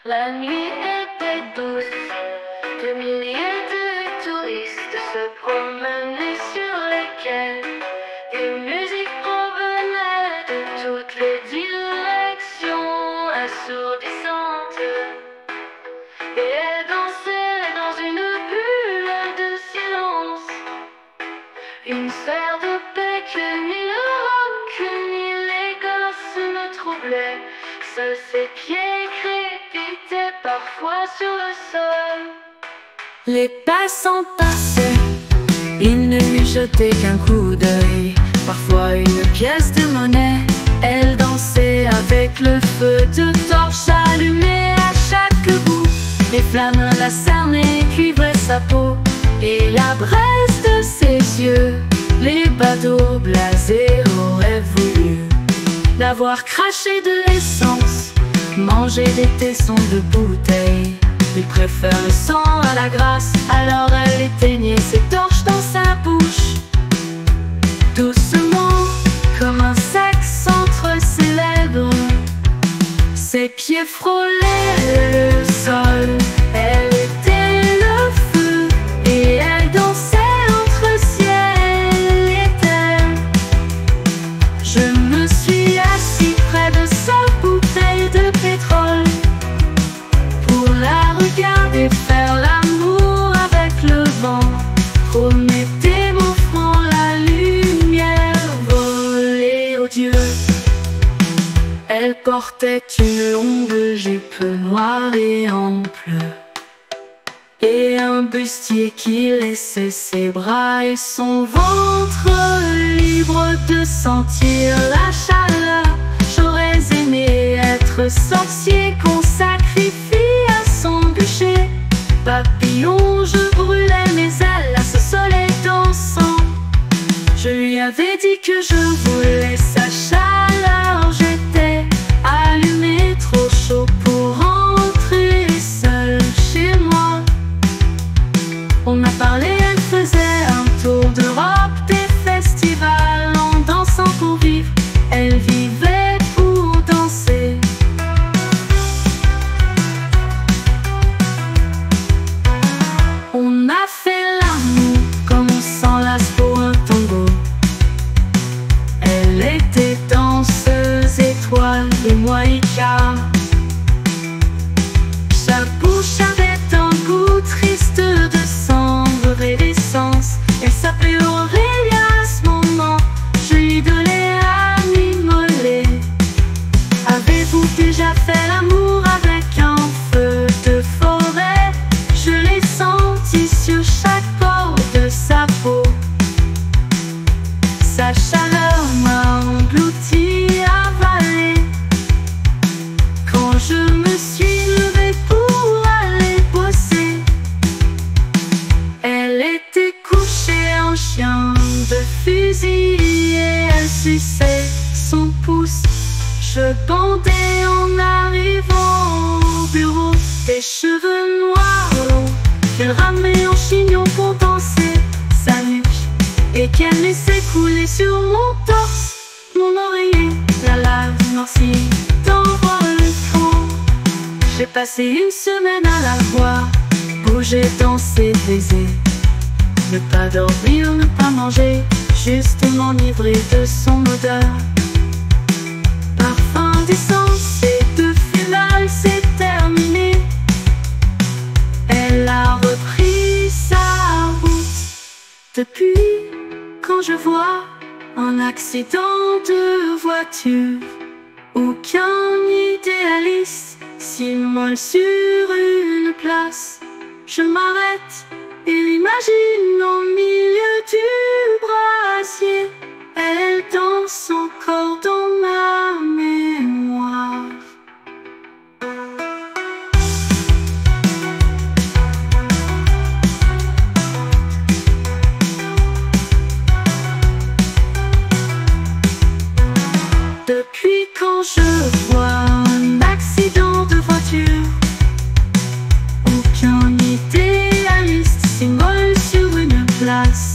La nuit était douce, des milliers de touristes se promenaient sur les quais. Des musiques provenaient de toutes les directions assourdissantes. Et elles dansaient dans une bulle de silence. Une sphère de paix que ni le rock ni les gosses ne troublaient. Seuls ses pieds crépitaient parfois sur le sol. Les passants passaient, ils ne lui jetaient qu'un coup d'œil. Parfois une pièce de monnaie. Elle dansait avec le feu de torches allumées à chaque bout. Les flammes la cernaient, cuivraient sa peau et la braise de ses yeux. Les badauds blasés auraient voulu l'avoir craché de l'essence, manger des tessons de bouteille. Il préfère le sang à la grâce, alors elle éteignait ses torches dans sa bouche. Doucement, comme un sexe entre ses lèvres, ses pieds frôlaient le sol. Elle était le feu et elle dansait entre ciel et terre. Je me suis assis près de sa bouteille de pétrole pour la regarder faire l'amour avec le vent. Promettez mon front la lumière volée aux dieux. Elle portait une longue jupe noire et ample et un bustier qui laissait ses bras et son ventre libre de sentir la chaleur. J'aurais aimé être sorcier qu'on sacrifie à son bûcher. Papillon, je brûlais mes ailes à ce soleil dansant. Je lui avais dit que je voulais sa chaleur. J'étais allumé, trop chaud pour rentrer seul chez moi. On a parlé, elle faisait un tour d'Europe, des festivals en dansant pour vivre. Elle vivait pour danser. On a fait l'amour comme on s'enlace pour un tango. Elle était danseuse étoile et moi écart. Sa bouche avait un goût triste de cendre et d'essence. Elle s'appelait Aurélia à ce moment. Je lui donnais à m'immoler. Avez-vous déjà fait l'amour avec un feu de forêt? Je l'ai senti sur chaque pore de sa peau. Sa chaleur m'a englouti, avalé. Quand je me suis levée pour aller bosser, elle était couchée en chien de fusil et elle suçait son pouce. Je bandais en arrivant au bureau, des cheveux noirs longs qu'elle ramait en chignon pour danser sa nuque et qu'elle laissait couler sur mon torse. Mon oreiller, la lave noircie t'envoie le fond. J'ai passé une semaine à la voir, bouger, danser, baiser. Ne pas dormir, ne pas manger, juste m'enivrer de son odeur. Parfum d'essence et de finale, c'est terminé. Elle a repris sa route. Depuis, quand je vois un accident de voiture, aucun idéaliste s'immole sur une place. Je m'arrête et l'imagine au milieu du brasier. Elle danse encore dans ma mémoire. Depuis quand je vois un accident de voiture, aucun idéaliste s'immole sur une place.